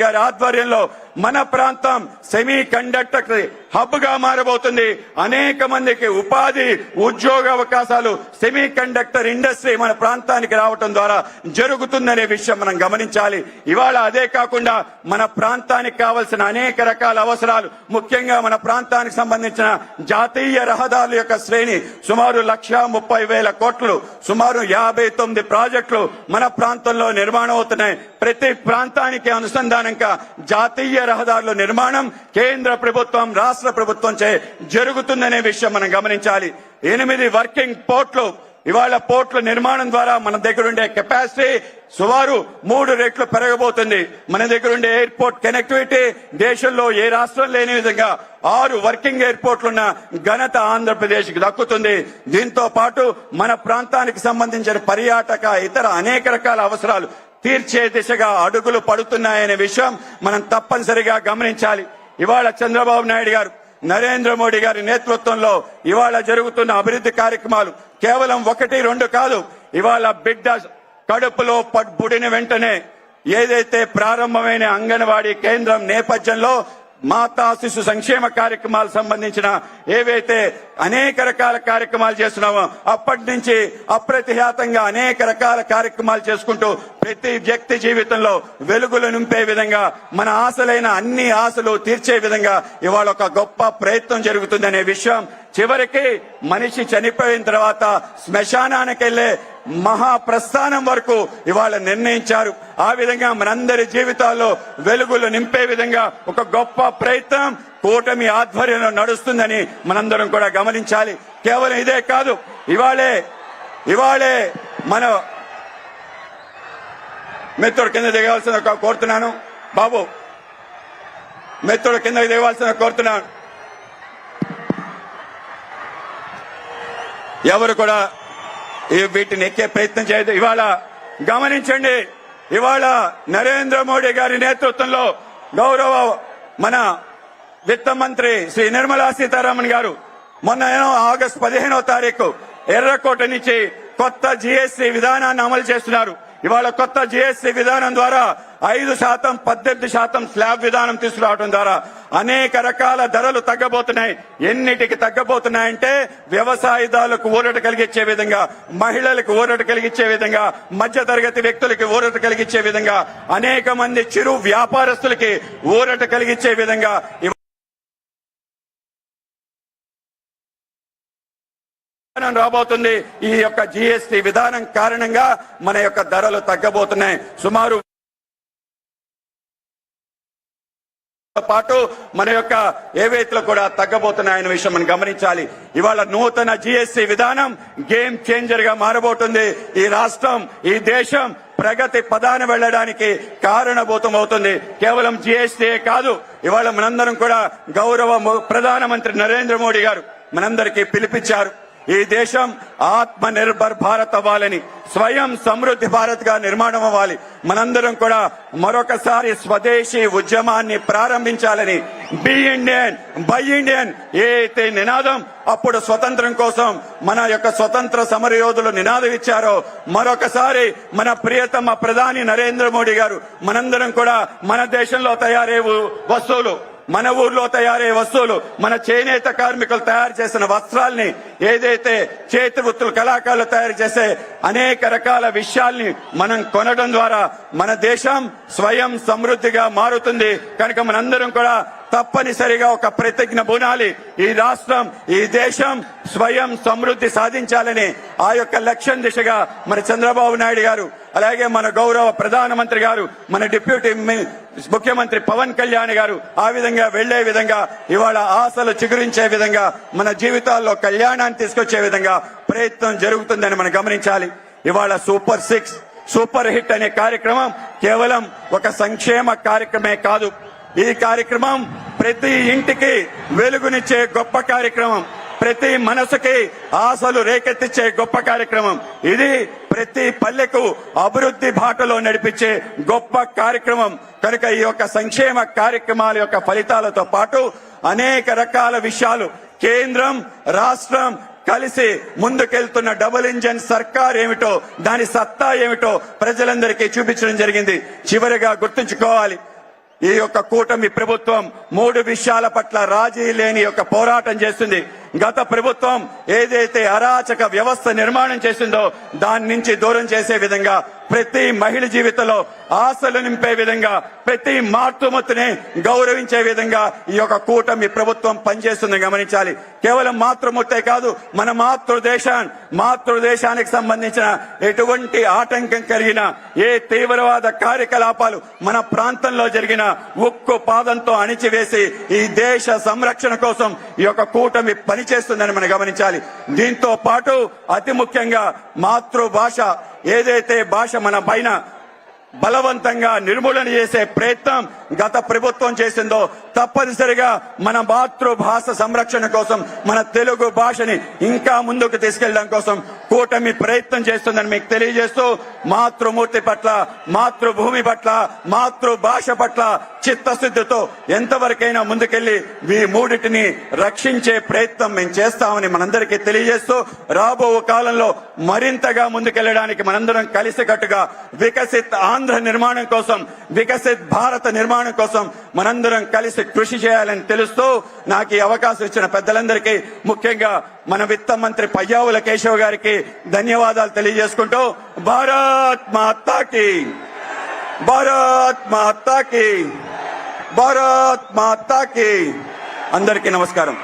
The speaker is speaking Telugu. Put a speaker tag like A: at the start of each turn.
A: గారి ఆధ్వర్యంలో మన ప్రాంతం సెమీ కండక్టర్ హబ్ గా మారబోతుంది. అనేక మందికి ఉపాధి ఉద్యోగ అవకాశాలు సెమీ కండక్టర్ ఇండస్ట్రీ మన ప్రాంతానికి రావటం ద్వారా జరుగుతుందనే విషయం మనం గమనించాలి. ఇవాళ అదే కాకుండా మన ప్రాంతానికి కావలసిన అనేక రకాల అవసరాలు, ముఖ్యంగా మన ప్రాంతానికి సంబంధించిన జాతీయ రహదారుల యొక్క శ్రేణి సుమారు 1,30,000 కోట్లు, సుమారు 59 ప్రాజెక్టులు మన ప్రాంతంలో నిర్మాణం అవుతున్నాయి. ప్రతి ప్రాంతానికి అనుసంధానంగా జాతీయ రహదారుల నిర్మాణం కేంద్ర ప్రభుత్వం రాష్ట్ర ప్రభుత్వం చే జరుగుతుందనే విషయం మనం గమనించాలి. 8 వర్కింగ్ పోర్ట్లు, ఇవాళ పోర్ట్ల నిర్మాణం ద్వారా మన దగ్గర ఉండే కెపాసిటీ సుమారు 3 రెట్లు పెరగబోతుంది. మన దగ్గర ఉండే ఎయిర్పోర్ట్ కనెక్టివిటీ దేశంలో ఏ రాష్ట్రం లేని విధంగా 6 వర్కింగ్ ఎయిర్పోర్ట్లున్న ఘనత ఆంధ్రప్రదేశ్ కి దక్కుతుంది. దీంతో పాటు మన ప్రాంతానికి సంబంధించిన పర్యాటక ఇతర అనేక రకాల అవసరాలు తీర్చే దిశగా అడుగులు పడుతున్నాయనే విషయం మనం తప్పనిసరిగా గమనించాలి. ఇవాళ చంద్రబాబు నాయుడు గారు, నరేంద్ర మోడీ గారి నేతృత్వంలో ఇవాళ జరుగుతున్న అభివృద్ధి కార్యక్రమాలు కేవలం 1-2 కాదు. ఇవాళ బిడ్డ కడుపులో పుడిన వెంటనే ఏదైతే ప్రారంభమైన అంగన్వాడీ కేంద్రం నేపథ్యంలో మాతా శిశు సంక్షేమ కార్యక్రమాలకు సంబంధించిన ఏవైతే అనేక రకాల కార్యక్రమాలు చేస్తున్నామో అప్పటి నుంచి అప్రతిహతంగా అనేక రకాల కార్యక్రమాలు చేసుకుంటూ ప్రతి వ్యక్తి జీవితంలో వెలుగులు నింపే విధంగా మన ఆశలైన అన్ని ఆశలు తీర్చే విధంగా ఇవాళ ఒక గొప్ప ప్రయత్నం జరుగుతుందనే విషయం చివరికి మనిషి చనిపోయిన తర్వాత శ్మశానానికి వెళ్లే మహాప్రస్థానం వరకు ఇవాళ నిర్ణయించారు. ఆ విధంగా మనందరి జీవితాల్లో వెలుగులు నింపే విధంగా ఒక గొప్ప ప్రయత్నం కూటమి ఆధ్వర్యంలో నడుస్తుందని మనందరం కూడా గమనించాలి. కేవలం ఇదే కాదు, ఇవాళే మన మిత్రుడు కింద దిగవలసిన కోరుతున్నాను. బాబు మిత్రుడు కింద దిగవలసిన కోరుతున్నాను. ఎవరు కూడా వీటిని ఎక్కే ప్రయత్నం చేయదు. ఇవాళ గమనించండి, ఇవాళ నరేంద్ర మోడీ గారి నేతృత్వంలో గౌరవ మన విత్త మంత్రి శ్రీ నిర్మలా సీతారామన్ గారు మొన్న ఆగస్టు 15వ తారీఖు ఎర్రకోట నుంచి కొత్త జీఎస్టీ విధానాన్ని అమలు చేస్తున్నారు. ఇవాళ కొత్త జీఎస్టీ విధానం ద్వారా 5%, 18% స్లాబ్ విధానం తీసుకురావడం ద్వారా అనేక రకాల ధరలు తగ్గబోతున్నాయి. ఎన్నిటికి తగ్గబోతున్నాయంటే వ్యవసాయదారులకు ఊరట కలిగించే విధంగా, మహిళలకు ఊరట కలిగించే విధంగా, మధ్యతరగతి వ్యక్తులకి ఊరట కలిగించే విధంగా, అనేక మంది చిరు వ్యాపారస్తులకి ఊరట కలిగించే విధంగా రాబోతుంది. ఈ యొక్క జీఎస్టీ విధానం కారణంగా మన యొక్క ధరలు తగ్గబోతున్నాయి. సుమారు పాటు మన యొక్క ఏవైతే కూడా తగ్గబోతున్నాయనే విషయం మనం గమనించాలి. ఇవాళ నూతన జీఎస్టీ విధానం గేమ్ చేంజర్ గా మారబోతుంది. ఈ రాష్ట్రం, ఈ దేశం ప్రగతి పదాన వెళ్లడానికి కారణభూతం అవుతుంది. కేవలం జీఎస్టీ కాదు, ఇవాళ మనందరం కూడా గౌరవ ప్రధానమంత్రి నరేంద్ర మోడీ గారు మనందరికీ పిలిపించారు. ఈ దేశం ఆత్మ నిర్భర్ భారత్ అవ్వాలని, స్వయం సమృద్ధి భారత్ గా నిర్మాణం అవ్వాలి. మనందరం కూడా మరొకసారి స్వదేశీ ఉద్యమాన్ని ప్రారంభించాలని, బి ఇండియన్ బై ఇండియన్ ఏదైతే నినాదం అప్పుడు స్వతంత్రం కోసం మన యొక్క స్వతంత్ర సమరయోధులు నినాదం ఇచ్చారో, మరొకసారి మన ప్రియతమ ప్రధాని నరేంద్ర మోడీ గారు మనందరం కూడా మన దేశంలో తయారయ్యే వస్తువులు, మన ఊర్లో తయారయ్యే వస్తువులు, మన చేనేత కార్మికులు తయారు చేసిన వస్త్రాల్ని, ఏదైతే చేతి వృత్తులు కళాకారులు తయారు చేసే అనేక రకాల విషయాల్ని మనం కొనడం ద్వారా మన దేశం స్వయం సమృద్ధిగా మారుతుంది. కనుక మనందరం కూడా తప్పనిసరిగా ఒక ప్రతిజ్ఞ బూనాలి. ఈ రాష్ట్రం, ఈ దేశం స్వయం సమృద్ధి సాధించాలని ఆ యొక్క లక్ష్యం దిశగా మన చంద్రబాబు నాయుడు గారు, అలాగే మన గౌరవ ప్రధానమంత్రి గారు, మన డిప్యూటీ ముఖ్యమంత్రి పవన్ కళ్యాణ్ గారు ఆ విధంగా వెళ్లే విధంగా, ఇవాళ ఆశలు చిగురించే విధంగా, మన జీవితాల్లో కళ్యాణాన్ని తీసుకొచ్చే విధంగా ప్రయత్నం జరుగుతుందని మనం గమనించాలి. ఇవాళ సూపర్ 6, సూపర్ హిట్ అనే కార్యక్రమం కేవలం ఒక సంక్షేమ కార్యక్రమే కాదు. ఈ కార్యక్రమం ప్రతి ఇంటికి వెలుగునిచ్చే గొప్ప కార్యక్రమం, ప్రతి మనసుకి ఆశలు రేకెత్తించే గొప్ప కార్యక్రమం. ఇది ప్రతి పల్లెకు అభివృద్ధి బాటలో నడిపించే గొప్ప కార్యక్రమం. కనుక ఈ యొక్క సంక్షేమ కార్యక్రమాల యొక్క ఫలితాలతో పాటు అనేక రకాల విషయాలు కేంద్రం, రాష్ట్రం కలిసి ముందుకెళ్తున్న డబుల్ ఇంజన్ సర్కార్ ఏమిటో, దాని సత్తా ఏమిటో ప్రజలందరికీ చూపించడం జరిగింది. చివరిగా గుర్తుంచుకోవాలి, ఈ యొక్క కూటమి ప్రభుత్వం 3 విషయాల పట్ల రాజీ లేని యొక్క పోరాటం చేస్తుంది. గత ప్రభుత్వం ఏదైతే అరాచక వ్యవస్థ నిర్మాణం చేసిందో దాని నుంచి దూరం చేసే విధంగా, ప్రతి మహిళ జీవితంలో ఆశలు నింపే విధంగా, ప్రతి మాతృమూర్తిని గౌరవించే విధంగా ఈ యొక్క కూటమి ప్రభుత్వం పనిచేస్తుందని గమనించాలి. కేవలం మాతృమూర్తే కాదు, మన మాతృదేశానికి సంబంధించిన ఎటువంటి ఆటంకం కలిగిన ఏ తీవ్రవాద కార్యకలాపాలు మన ప్రాంతంలో జరిగిన ఉక్కు పాదంతో అణిచివేసి ఈ దేశ సంరక్షణ కోసం ఈ యొక్క కూటమి పనిచేస్తుందని మనం గమనించాలి. దీంతో పాటు అతి ముఖ్యంగా మాతృభాష ఏదైతే భాష మన పైన బలవంతంగా నిర్మూలన చేసే ప్రయత్నం గత ప్రభుత్వం చేసిందో తప్పనిసరిగా మన మాతృభాష సంరక్షణ కోసం, మన తెలుగు భాషని ఇంకా ముందుకు తీసుకెళ్లడం కోసం కూటమి ప్రయత్నం చేస్తుందని మీకు తెలియజేస్తూ, మాతృమూర్తి పట్ల, మాతృభూమి పట్ల, మాతృభాష పట్ల చిత్తశుద్ధితో ఎంతవరకైనా ముందుకెళ్లి ఈ మూడిటిని రక్షించే ప్రయత్నం మేము చేస్తామని మనందరికీ తెలియజేస్తూ, రాబో కాలంలో మరింతగా ముందుకెళ్లడానికి మనందరం కలిసికట్టుగా వికసిత్ ఆంధ్ర నిర్మాణం కోసం, వికసిత్ భారత నిర్మాణం కోసం మనందరం కలిసి కృషి చేయాలని తెలుస్తూ, నాకు ఈ అవకాశం ఇచ్చిన పెద్దలందరికీ, ముఖ్యంగా మన విత్త మంత్రి పయ్యావుల కేశవ్ గారికి ధన్యవాదాలు తెలియజేసుకుంటూ, భారత్ మాతాకి, భారత్ మాతాకి, భారత్ మాతాకి, అందరికీ నమస్కారం.